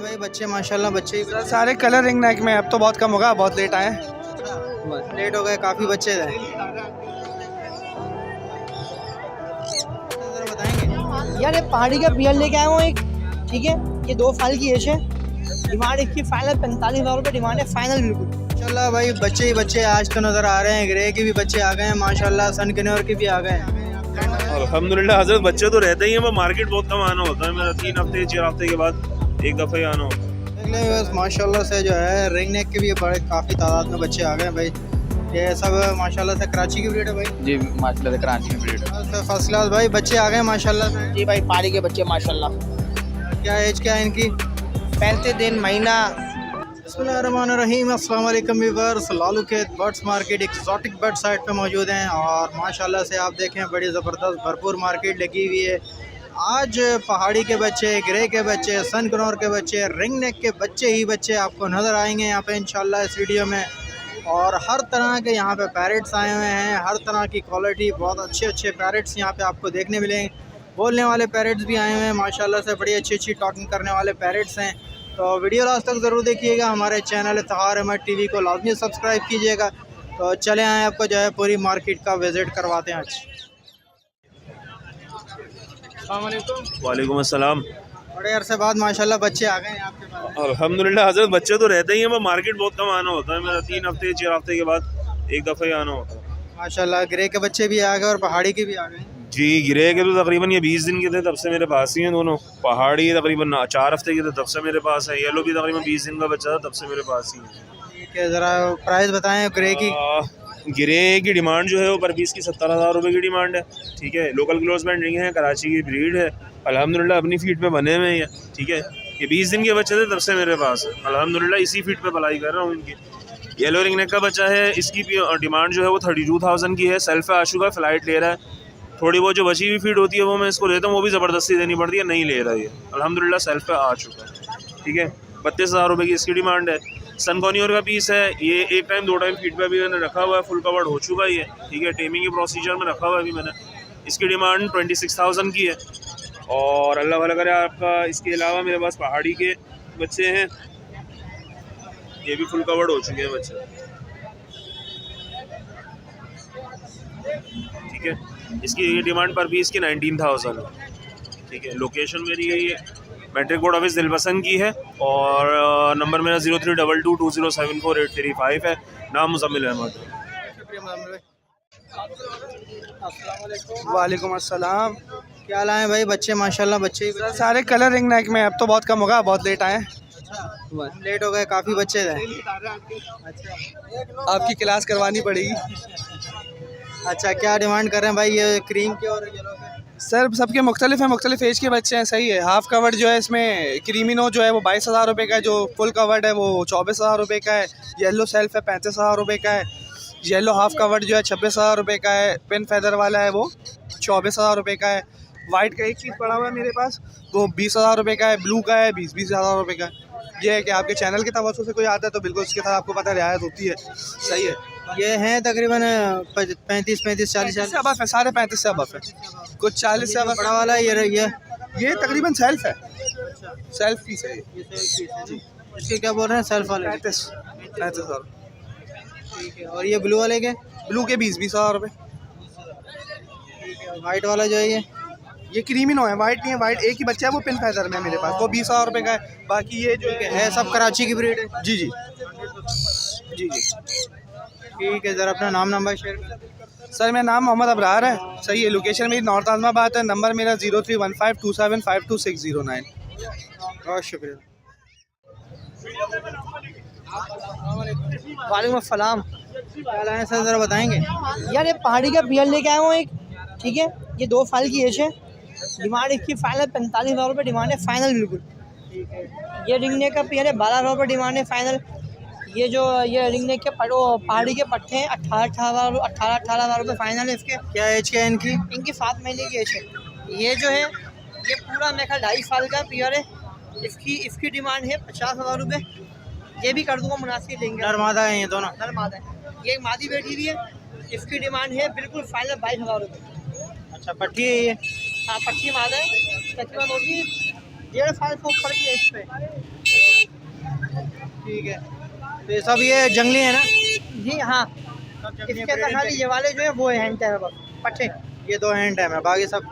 भाई बच्चे माशाल्लाह बच्चे ही सारे कलर रिंग नेक में। अब तो बहुत कम होगा, बहुत लेट आए। लेट हो गए, काफ़ी बच्चे थे। बताएंगे यार ये पहाड़ी का बियर लेके आया हूँ एक, ठीक है। ये 2 साल की एज है। डिमांड इसकी फाइनल 45,000 रुपये डिमांड है, फाइनल बिल्कुल। माशाल्लाह भाई बच्चे ही बच्चे आज तो नज़र आ रहे हैं। ग्रे के भी बच्चे आ गए हैं माशाल्लाह, सन कन्योर के भी आ गए हैं। अल्हम्दुलिल्लाह हज़रत, बच्चे तो रहते ही हैं, वो मार्केट बहुत कम आना होता है। मेरा 3 हफ्ते 4 हफ्ते के बाद एक दफ़ा ही आना होता है। देख लें बस माशाल्लाह से जो है रिंग नेक के भी बड़े काफ़ी तादाद में बच्चे आ गए हैं भाई। ये सब माशाल्लाह से कराची की ब्रीड है भाई। जी माशाल्लाह से कराची में ब्रीड है। फर्स्ट क्लास भाई बच्चे आ गए हैं माशाल्लाह से। जी भाई पहाड़ी के बच्चे माशाल्लाह। क्या एज क्या है इनकी? 35 दिन महीना। बिस्मिल्लाहिर्रहमानिर्रहीम, अस्सलाम वालेकुम व्यूअर्स। लालू के birds market exotic bird site पे मौजूद हैं और माशाल्लाह से आप देखें बड़ी ज़बरदस्त भरपूर मार्केट लगी हुई है। आज पहाड़ी के बच्चे, ग्रे के बच्चे, सन कनौर के बच्चे, रिंग नेक के बच्चे ही बच्चे आपको नज़र आएंगे यहाँ पे इंशाल्लाह इस वीडियो में। और हर तरह के यहाँ पे पैरेट्स आए हुए हैं, हर तरह की क्वालिटी, बहुत अच्छे अच्छे पैरेट्स यहाँ पे आपको देखने मिलेंगे। बोलने वाले पैरेट्स भी आए हुए हैं माशाल्लाह से, बड़ी अच्छी अच्छी टॉकिंग करने वाले पैरेट्स हैं। तो वीडियो लास्ट तक ज़रूर देखिएगा। हमारे चैनल इफ्तिखार अहमद टीवी को लाजमी सब्सक्राइब कीजिएगा। तो चले आए आपको जो है पूरी मार्केट का विज़िट करवाते हैं आज। वालेकुम अस्सलाम। बड़े अरसे बाद माशाल्लाह बच्चे आ गए हैं आपके पास। अल्हम्दुलिल्लाह हज़रत, बच्चे तो रहते ही हैं, वो मार्केट बहुत कम आना होता है। मेरा 3 हफ्ते 4 हफ्ते के बाद एक दफ़ा ही आना होता है। माशाल्लाह ग्रे के बच्चे भी आ गए और पहाड़ी के भी आ गए। जी गिरे के तो तकरीबन ये 20 दिन के थे तब से मेरे पास ही हैं दोनों। पहाड़ी तकरीबन 4 हफ्ते के थे तब से मेरे पास है। येलो भी तकरीबन 20 दिन का बच्चा था तब से मेरे पास ही है। ठीक है, ज़रा प्राइस बताएं ग्रे की। गिरे की डिमांड जो है वो पर पीस की 70,000 रुपये की डिमांड है। ठीक है, लोकल क्लोज बैंड रिंग है, कराची की ब्रीड है। अल्हम्दुलिल्लाह अपनी फीट पे बने हुए हैं ये। ठीक है, ये 20 दिन के बच्चे थे तब से मेरे पास है। अल्हम्दुलिल्लाह इसी फीट पे पलाई कर रहा हूँ इनकी। येलो रिंग नेक का बच्चा है, इसकी डिमांड जो है वो 32,000 की है। सेल्फ आशू का फ्लाइट ले रहा है। थोड़ी बहुत जो बची हुई फीड होती है वो मैं इसको देता हूँ, वो भी ज़बरदस्ती देनी पड़ती है, नहीं ले रहा है। अल्हम्दुलिल्लाह सेल्फ पे आ चुका है। ठीक है, 32,000 रुपये की इसकी डिमांड है। सन कन्योर का पीस है ये, एक टाइम 2 टाइम फीड पे भी मैंने रखा हुआ है, फुल कवर्ड हो चुका है ये। ठीक है, टेमिंग के प्रोसीजर में रखा हुआ है अभी मैंने। इसकी डिमांड 26,000 की है। और अल्लाह भला करे आपका। इसके अलावा मेरे पास पहाड़ी के बच्चे हैं, ये भी फुल कवर्ड हो चुके हैं बच्चे। ठीक है, इसकी ये डिमांड पर पीस की 19,000 है। ठीक है, लोकेशन मेरी ये मैट्रिक बोर्ड ऑफिस दिलपसंद की है और नंबर मेरा 0322207485 है। नाम मुज़म्मिल अहमद है। वालेकुम अस्सलाम। क्या हाल है भाई बच्चे माशाल्लाह बच्चे ही सारे कलर रिंग नेक में। अब तो बहुत कम होगा, बहुत लेट आए। लेट हो गए, काफ़ी बच्चे थे। आपकी क्लास करवानी पड़ेगी। अच्छा, क्या डिमांड कर रहे हैं भाई ये क्रीम के और येलो के? सर सबके मुख्तलिफ हैं, मुख्तलिफ एज के बच्चे हैं। सही है। हाफ कवर्ड जो है इसमें क्रीमिनो जो है वो 22,000 रुपये का है। जो फुल कवर्ड है वो 24,000 रुपये का है। येलो सेल्फ है 35,000 रुपये का है। येलो हाफ कवर्ड जो है 26,000 रुपये का है। पिन फेदर वाला है वो 24,000 रुपये का है। वाइट का एक चीज़ पड़ा हुआ है मेरे पास, वो 20,000 रुपये का है। ब्लू का है 20,000 रुपये का। ये है कि आपके चैनल के तवज्जो से कोई आता है तो बिल्कुल उसके साथ आपको पता है रियायत होती है। सही है। ये हैं तकरीबन 35 40 से अबफ है, सारे 35 से अबफ है। कुछ 40 से अबफ। बड़ा वाला ये तकरीबन सेल्फ है, सेल्फ पीस है ये। इसके क्या बोल रहे हैं सेल्फ वाले? 35,000। ठीक है, और ये ब्लू वाले के? ब्लू के 20,000 रुपये। वाइट वाला जो है ये क्रीमिनो है, वाइट नहीं है। वाइट एक ही बच्चा है, वो पिन फेदर में है मेरे पास, वो 20,000 रुपये का है। बाकी ये जो है सब कराची की ब्रीड है। जी जी जी जी। ठीक है, ज़रा अपना नाम नंबर शेयर कर। सर मेरा नाम मोहम्मद अबरार है। सही है। लोकेशन मेरी नॉर्थ आज़माबाद है। नंबर मेरा 031527526009। बहुत शुक्रिया। वालेकुम अस्सलाम। क्या हाल है सर, ज़रा बताएंगे? यार ये पहाड़ी का बियर लेके आया हूँ एक, ठीक है। ये 2 साल की एज है। डिमांड इसकी फाइनल 45,000 रुपये डिमांड है, फाइनल बिल्कुल। ये रिंग नेक का पेयर है, 12,000 रुपये डिमांड है फाइनल। ये जो ये रिंग नेक के पहाड़ी के पट्टे हैं 18,000 रुपये फाइनल है इसके। क्या एज क्या है इनकी? इनकी 7 महीने की एज है। ये जो है ये पूरा मेरे ख्याल 2.5 साल का पेयर है। इसकी डिमांड है 50,000 रुपये। ये भी कर दूँगा मुनासिब, लेंगे। नर मादा है ये दोनों? नर मादा है। ये एक मादी बैठी हुई है। इसकी डिमांड है बिल्कुल फाइनल 22,000 रुपये। अच्छा, पट्टी है ये? हाँ पट्टी मादा है। तकरीबन होगी 1.5 फाइल फुट फर्क है इस पे। ठीक है, तो ये सब ये जंगली है ना? जी हाँ, इसके अंदर खाली ये वाले जो है वो हैंड टाइम है बस, पट्टे। ये 2 हैंड टाइम है, बाकी सब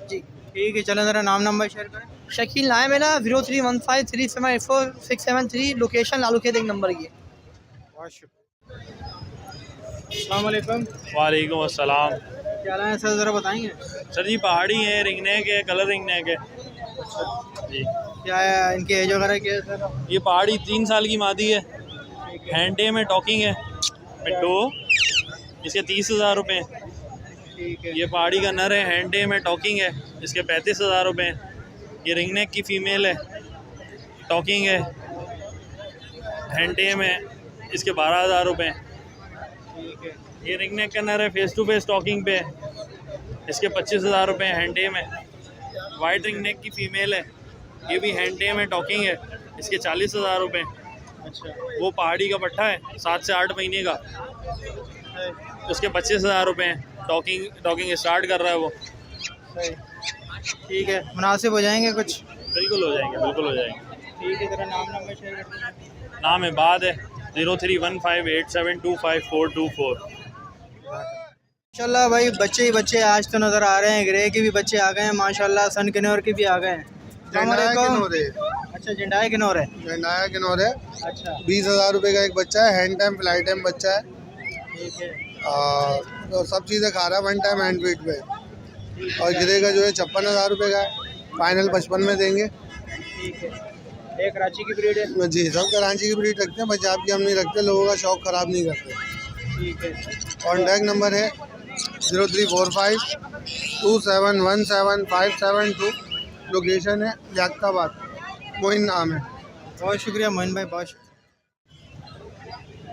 जी ठीक है। चलें ज़रा नाम नंबर शेयर करें। शकील नाम है ना, 03153784 लोकेशन लालू खेत 1 नंबर की है। बहुत शुक्रिया। अस्सलाम वालेकुम। वालेकुम अस्सलाम। क्या हाल है सर, ज़रा बताएंगे? सर जी पहाड़ी है, रिंग नेक है, कलर रिंग नेक है जी। क्या है इनकी एज वगैरह क्या है सर? ये पहाड़ी 3 साल की मादी है, हैंड डे में टॉकिंग है, मिट्टो इसके 30,000 रुपये। ठीक है, ये पहाड़ी का नर है, हैंड डे में टॉकिंग है, इसके 35,000 रुपये। ये रिंग नेक की फ़ीमेल है, टॉकिंग है, हैंड डे में, इसके 12,000 रुपये। ठीक है, ये रिंग नेक का नर है, फेस टू फेस टॉकिंग पे, इसके 25,000 रुपये हैंड डे में। वाइट रिंग नेक की फ़ीमेल है, ये भी हैंड डे में टॉकिंग है, इसके 40,000 रुपये। अच्छा, वो पहाड़ी का पट्ठा है 7 से 8 महीने का, उसके 25,000 रुपये हैं। टॉकिंग स्टार्ट कर रहा है वो। सही, ठीक है, मुनासिब हो जाएंगे कुछ? बिल्कुल हो जाएंगे, बिल्कुल हो जाएंगे। ठीक है, ज़रा नाम नंबर शेयर कर दीजिए। नाम है बाद है 0315872544। माशाल्लाह भाई, बच्चे ही बच्चे आज तो नज़र आ रहे हैं। ग्रे के भी बच्चे आ गए हैं माशाल्लाह, सन किन्नौर के भी आ गए हैं। अच्छा, जिंडाया किन्नौर है। नया किन्नौर है, अच्छा, 20,000 रुपये का एक बच्चा है, हैंड टाइम फ्लाई टाइम बच्चा है, ठीक है, तो सब चीज़ें खा रहा है, 1 टाइम हैंड फीड पे। और गिरे का जो है 56,000 रुपये का है, फाइनल 55 में देंगे। ठीक है। एक कराची की ब्रीड है। जी, सब कराची की ब्रीड रखते हैं, पंजाब की हम नहीं रखते, लोगों का शौक ख़राब नहीं करते। ठीक है, कॉन्टैक्ट नंबर है 034527175572। लोकेशन है याक्ताबाद, मोइन नाम है। बहुत शुक्रिया मोइन भाई, बहुत शुक्रिया।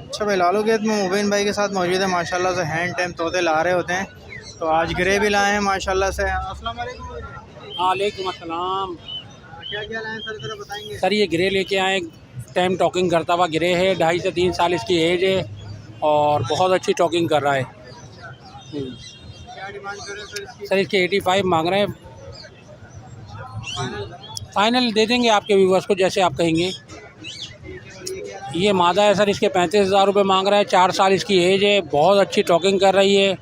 अच्छा भाई, लालू खेत में मोबिन भाई के साथ मौजूद है। माशाल्लाह से हैंड टाइम तोते ला रहे होते हैं, तो आज ग्रे भी लाए हैं माशाल्लाह से। अस्सलाम वालेकुम। वालेकुम अस्सलाम। क्या क्या लाए हैं सर, ज़रा बताएंगे? सर ये ग्रे लेके आए, टाइम टॉकिंग करता हुआ ग्रे है, 2.5 से 3 साल इसकी एज है और बहुत अच्छी टॉकिंग कर रहा है। क्या डिमांड कर रहे हैं सर इसकी? सर इसके 85 मांग रहे हैं, फाइनल दे देंगे आपके व्यूवर्स को जैसे आप कहेंगे। ये मादा है सर, इसके 35,000 रुपये मांग रहा है, 4 साल इसकी एज है, बहुत अच्छी टॉकिंग कर रही है।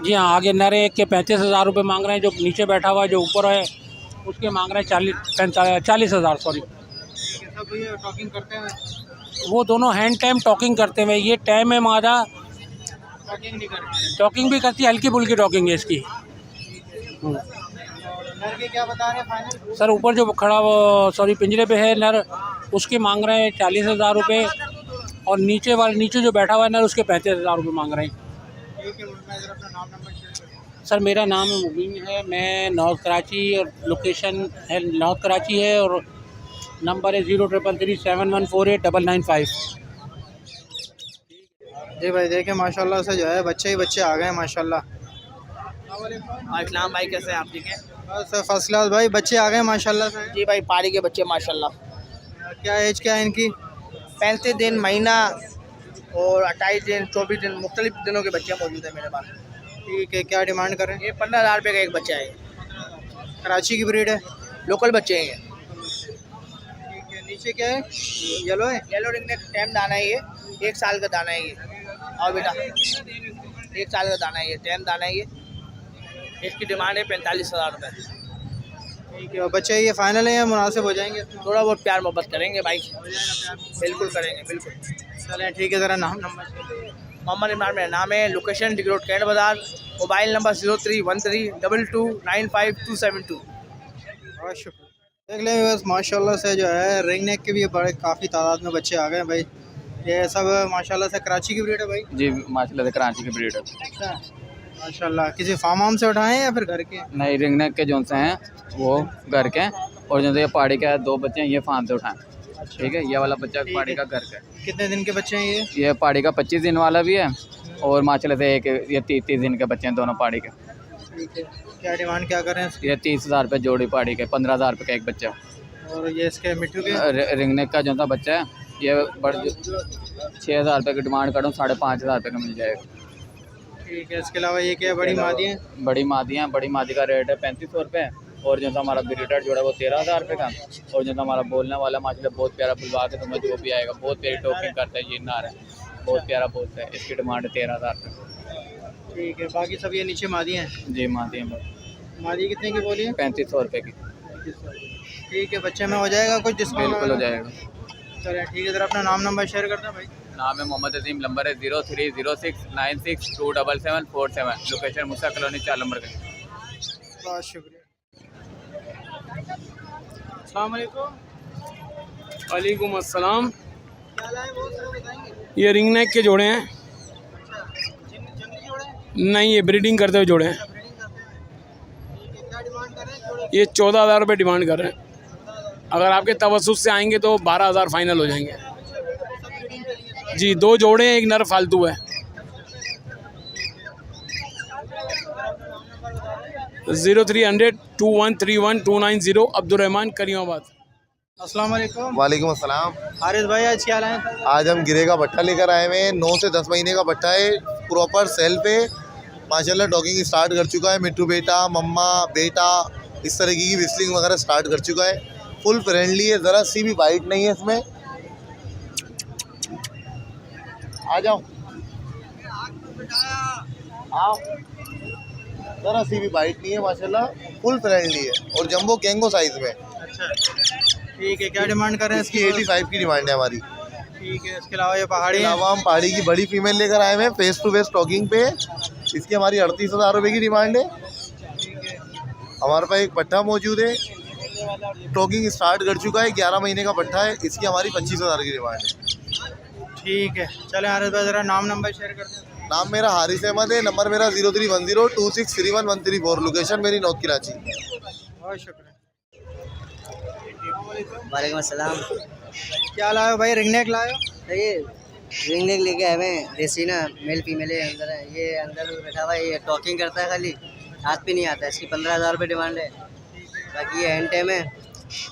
जी हाँ, आगे नर एक के 35,000 रुपये मांग रहे हैं, जो नीचे बैठा हुआ है जो ऊपर है उसके मांग रहे हैं 40,000 सॉरी। सब ये टॉकिंग करते हैं? वो दोनों हैंड टाइम टॉकिंग करते हुए, ये टाइम है मादा, टॉकिंग नहीं करते? टॉकिंग भी करती है, हल्की फुल्की टॉकिंग है इसकी। नर के क्या बता रहे हैं फाइनल? सर ऊपर जो खड़ा वो सॉरी पिंजरे पे है नर, उसके मांग रहे हैं 40,000 रुपये और नीचे जो बैठा हुआ है नर उसके 35,000 रुपये मांग रहे हैं। ठीक है, मैं ज़रा अपना नाम नंबर शेयर करें। सर मेरा नाम मुबीन है, मैं नॉर्थ कराची और लोकेशन है नॉर्थ कराची है और नंबर है 0333714895। जी भाई, देखें माशाल्लाह से जो है बच्चे ही बच्चे आ गए हैं माशाल्लाह। इस्लाम भाई कैसे हैं आप, ठीक है? बस फर्स्ट क्लास भाई, बच्चे आ गए माशाल्लाह से। जी भाई, पहाड़ी के बच्चे माशाल्लाह। क्या एज क्या है इनकी? 35 दिन, महीना और 28 दिन, 24 दिन, मुख्तलिफ दिनों के बच्चे मौजूद हैं मेरे पास। ठीक है, क्या डिमांड कर रहे हैं? ये 15,000 रुपये का एक बच्चा है, कराची की ब्रीड है। लोकल बच्चे हैं ये। ठीक है, नीचे क्या है? येलो है। येलो रिंग नेक टैम दाना है ये, 1 साल का दाना है ये। और बेटा 1 साल का दाना है ये, टैम दाना है ये। इसकी डिमांड है 45,000 रुपये। ठीक है, और बच्चे ये फाइनल है या मुनासिब हो जाएंगे? थोड़ा बहुत प्यार मोहब्बत करेंगे भाई, बिल्कुल करेंगे, बिल्कुल। चलें ठीक है, ज़रा नाम नंबर मोहम्मद इमरान मेरा नाम है, लोकेशन डिग रोड कैंट बाज़ार, मोबाइल नंबर 0313229572। बहुत शुक्रिया। देख लें बस माशाल्लाह से जो है रिंग नेक के भी बड़े काफ़ी तादाद में बच्चे आ गए हैं भाई। ये सब माशाल्लाह से कराची की ब्रीड है भाई। जी माशाल्लाह से कराची की ब्रीड है। अच्छा, माशाल्लाह। किसी फार्म हाउस से उठाए हैं या फिर घर के? नई रिंग नेक के जो से हैं वो घर के हैं और जो ये पहाड़ी का 2 बच्चे हैं ये फार्म से उठाएं। ठीक है, ये वाला बच्चा पहाड़ी का घर का है। कितने दिन के बच्चे हैं ये? ये पहाड़ी का 25 दिन वाला भी है और माशाल्लाह से एक ये 30 दिन के बच्चे हैं, दोनों पहाड़ी के। ठीक है, क्या डिमांड क्या कर रहे हैं इसकी? ये 30,000 रुपये जोड़ी पहाड़ी के, 15,000 रुपये का एक बच्चा। और ये इसके मिट्टू के? रिंग नेक का जो सा बच्चा है ये 6,000 रुपये की डिमांड करूँ, 5,500 रुपये का मिल जाएगा। ठीक है, इसके अलावा ये क्या है, बड़ी मादी है? बड़ी मादियाँ, बड़ी मादी का रेट है 3500 रुपये। और जो हमारा ब्रीडर जोड़ा है वो 13,000 रुपये का। और जो हमारा बोलने वाला माशाल्लाह बहुत प्यारा बुलवा के तुम्हें जो भी आएगा, बहुत प्यारी टॉकिंग करता है, ये नार है, बहुत प्यारा बोलता है। इसकी डिमांड है 13,000 रुपये। ठीक है, बाकी सब ये नीचे मादी हैं। जी मादियाँ मादी कितने की बोली है? 3500 रुपये की। ठीक है, बच्चे में हो जाएगा कुछ डिस्काउंट? बिल्कुल हो जाएगा। चलिए ठीक है, ज़रा अपना नाम नंबर शेयर कर दें भाई। नाम है मोहम्मद अजीम, नंबर है 0306962747। लोकेशन मूसा कॉलोनी 4 नंबर का। बहुत शुक्रिया। अस्सलाम वालेकुम। वालेकुम अस्सलाम। क्या लाए वो सर बताएंगे? ये रिंग नेक के जोड़े हैं। जंगली जोड़े हैं? नहीं, ये ब्रीडिंग करते हुए जोड़े हैं। ब्रीडिंग करते हैं। ठीक है, क्या डिमांड कर रहे हैं जोड़े? ये 14,000 रुपये डिमांड कर रहे हैं। अगर आपके तवस्सुस से आएंगे तो 12,000 फाइनल हो जाएंगे। जी, 2 जोड़े हैं, एक नर फालतू है। 0300-2131-290 अब्दुलरहमान करीमाबाद। अस्सलाम वालेकुम। वालेकुम अस्सलाम। हारिस भाई, आज क्या लाए हैं? आज हम गिरे का भट्टा लेकर आए हुए हैं। 9 से 10 महीने का भट्टा है, प्रॉपर सेल पे माशाल्लाह डॉगिंग स्टार्ट कर चुका है। मिट्टू बेटा, मम्मा बेटा, इस तरीके की विस्लिंग वगैरह स्टार्ट कर चुका है। फुल फ्रेंडली है, ज़रा सी भी बाइट नहीं है इसमें। आ जाओ, आओ, ज़रा सी भी बाइट नहीं है माशाल्लाह, फुल फ्रेंडली है और जंबो कैंगो साइज में। अच्छा, ठीक है, क्या डिमांड कर रहे हैं इसकी इसकी? 85 की डिमांड है हमारी। ठीक है, इसके अलावा ये पहाड़ी इसके है? अलावा हम पहाड़ी की बड़ी फीमेल लेकर आए हुए हैं, फेस टू फेस टॉकिंग पे। इसकी हमारी 38,000 रुपये की डिमांड है। हमारे पास एक पट्टा मौजूद है, टॉकिंग स्टार्ट कर चुका है, 11 महीने का पट्टा है। इसकी हमारी 25,000 की डिमांड है। ठीक है, चले हारिस भाई, ज़रा नाम नंबर शेयर कर दें। नाम मेरा हारिस अहमद है, नंबर मेरा 031026313134। लोकेशन मेरी नॉर्थ कराची। बहुत शुक्रिया। वालेकुम अस्सलाम। क्या लाए भाई? रिंग नेक लाए हो? ये रिंग नेक लेके आए हैं, देसी ना, मेल फीमेल है। अंदर है, ये अंदर बैठा हुआ है, ये टॉकिंग करता है, खाली हाथ पे नहीं आता है। इसकी 15,000 रुपये डिमांड है। बाकी ये हैंड टाइम है,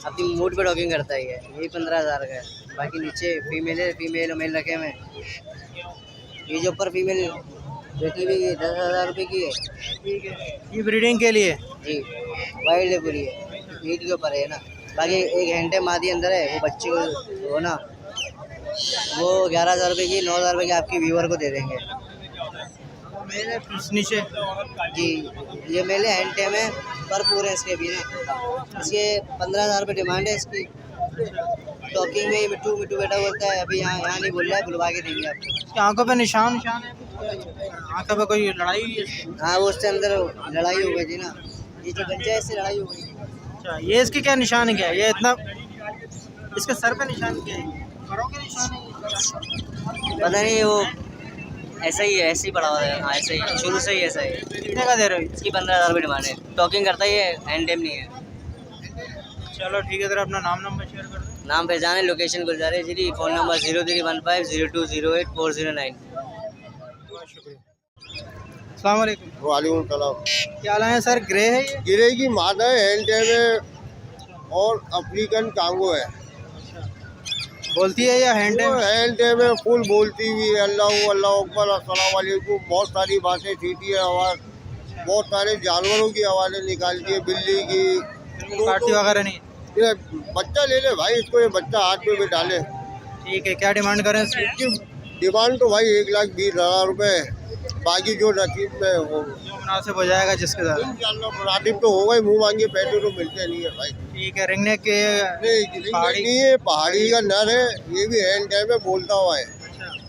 अपनी मूड पे टॉकिंग करता है। ये 15,000 का है। बाकी नीचे फीमेल है, फीमेल और मेल रखे हुए हैं। ये जो ऊपर फीमेल बैठी हुई है 10,000 रुपये की है। ठीक है, ये ब्रीडिंग के लिए? जी, वाइल्ड है पूरी है, मीट के ऊपर है ना। बाकी एक हैंड टाइम मादी अंदर है, वो बच्चे को वो ना, वो 11,000 रुपये की, 9,000 रुपये की आपके व्यूअर को दे देंगे। मेरे नीचे जी, ये मेले हैंड टाइम है, पर पूरे इसके भी ना। इसके 15,000 रुपये डिमांड है इसकी। टॉकिंग में मिट्टू मिट्टू बेटा बोलता है, अभी यहाँ नहीं बोल रहा है, बुलवा के देंगे आपको। इसकी आंखों पे निशान है? आंखों पे कोई लड़ाई हुई है इसकी? हाँ, वो उसके अंदर लड़ाई हो गई थी ना, ये जो बच्चा है इससे लड़ाई हो गई। अच्छा, ये इसकी क्या निशान है? क्या है ये इतना, इसके सर पे निशान क्या है? पैरों के निशान है? पता नहीं, वो ऐसा ही है, ऐसे ही पड़ा हुआ है। हाँ, ऐसा ही है, शुरू से ही ऐसा है। कितने का दे रहे हो? इसकी 15,000 रुपये डिमांड है। टॉकिंग करता है, ये हैंड टाइम नहीं है। चलो ठीक है, ज़रा अपना नाम नंबर शेयर कर दो। नाम पहचान है, लोकेशन गुलजार है जी। फ़ोन नंबर 03150208 बहुत शुक्रिया। अस्सलाम वालेकुम। वालेकुम सलाम। क्या लाए हैं सर? ग्रे है ये? गिरे की मादा है, हैंड टाइम है और अफ्रीकन कांगो है। बोलती है या हैंड टाइम? हैंड टाइम है, फुल बोलती हुई है। अल्लाह अल्लाह अकबर, अस्सलाम वालेकुम, बहुत सारी बातें सीखती है, आवाज़ बहुत सारे जानवरों की आवाज़ें निकालती है, बिल्ली की। काटती वगैरह नहीं? ये बच्चा ले ले भाई, इसको ये बच्चा हाथ में बिठा ले। ठीक है, क्या डिमांड करें इसकी? इसकी डिमांड तो भाई 1,20,000 रुपये है। बाकी जो नसीब में हो, जो मुनासिब हो जाएगा जिसके साथ। इंशाल्लाह मुनासिब तो होगा ही, मुँह मांगे पैसे तो मिलते नहीं है भाई। ठीक है, रिंगने के पहाड़ी नहीं है, पहाड़ी का नर है, ये भी हैंड टाइम में बोलता हुआ है।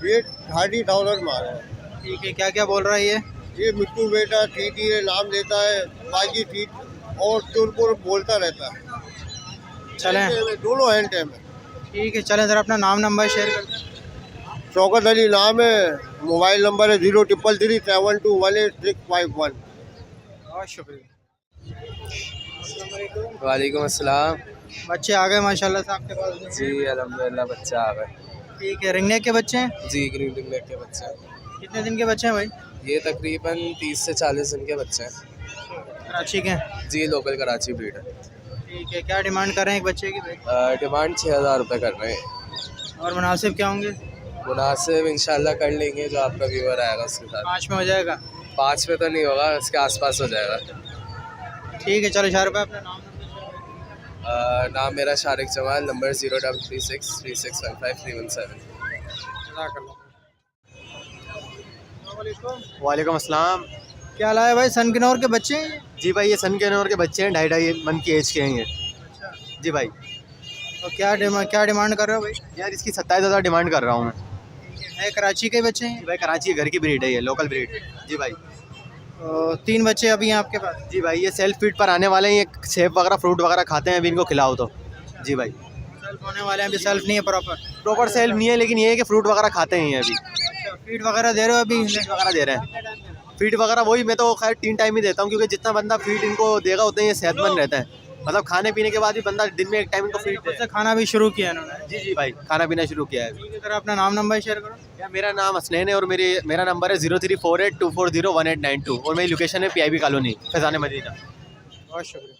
ये 30,000 मार है। ठीक है, क्या क्या बोल रहा है ये मिट्टू बेटा टीटी है, नाम देता है। बाकी टीट और चुरपुर बोलता रहता है। चलें, दोनों हैंड टाइम है। ठीक है, चलें, ज़रा अपना नाम नंबर शेयर कर दें। शौकत अली नाम है, मोबाइल नंबर है 0333721851। बहुत शुक्रिया। वालेकुम अस्सलाम। बच्चे आ गए माशाल्लाह से आपके पास? जी अल्हम्दुलिल्लाह, बच्चा आ गए। ठीक है, रिंगने के बच्चे हैं? जी, ग्रीन रिंग के बच्चे हैं। कितने दिन के बच्चे हैं भाई? ये तकरीबन 30 से 40 दिन के बच्चे हैं। कराची के हैं? जी, लोकल कराची ब्रीड है। ठीक है, क्या डिमांड कर रहे हैं एक बच्चे की भाई? डिमांड 6,000 रुपये कर रहे हैं। और मुनासिब क्या होंगे? मुनासिब इंशाल्लाह कर लेंगे, जो आपका व्यूअर आएगा उसके साथ। 5 में हो जाएगा? 5 पे तो नहीं होगा, उसके आसपास हो जाएगा। ठीक है चलो शाहरुख भाई अपना नाम नाम मेरा शारिक जमाल, नंबर 03363615 वालेकुम अस्सलाम। क्या लाया भाई? सनकिनोर के बच्चे हैं ये? जी भाई, ये सनकिनोर के बच्चे हैं, 2.5 मंथ की एज के हैं ये। जी भाई। तो क्या डिमांड कर रहे हो भाई? यार इसकी 27,000 डिमांड कर रहा हूँ मैं। है कराची के बच्चे हैं? भाई कराची के घर की ब्रीड है ये, लोकल ब्रीड। जी भाई। तो 3 बच्चे अभी हैं आपके पास? जी भाई, ये सेल्फ फीड पर आने वाले हैं, ये सेब वगैरह फ्रूट वगैरह खाते हैं, अभी इनको खिलाओ तो। जी भाई। सेल्फ होने वाले हैं, अभी सेल्फ नहीं है प्रॉपर सेल्फ नहीं है, लेकिन ये है कि फ्रूट वगैरह खाते हैं ये अभी। फीड वगैरह दे रहे हो अभी? फीड वगैरह दे रहे हैं। फीड वगैरह वही मैं तो खैर 3 टाइम ही देता हूँ, क्योंकि जितना बंदा फीड इनको देगा उतना ये सेहतमंद रहता है। मतलब खाने पीने के बाद भी बंदा दिन में 1 टाइम इनको फीड खुद से खाना भी शुरू किया इन्होंने? जी भाई, खाना पीना शुरू किया है। ठीक है सर, अपना नाम नंबर शेयर करो। या मेरा नाम हसनैन है और मेरा नंबर है 0348240189 और मेरी लोकेशन है PIB कॉलोनी, फैज़ान मदीना। बहुत शुक्रिया।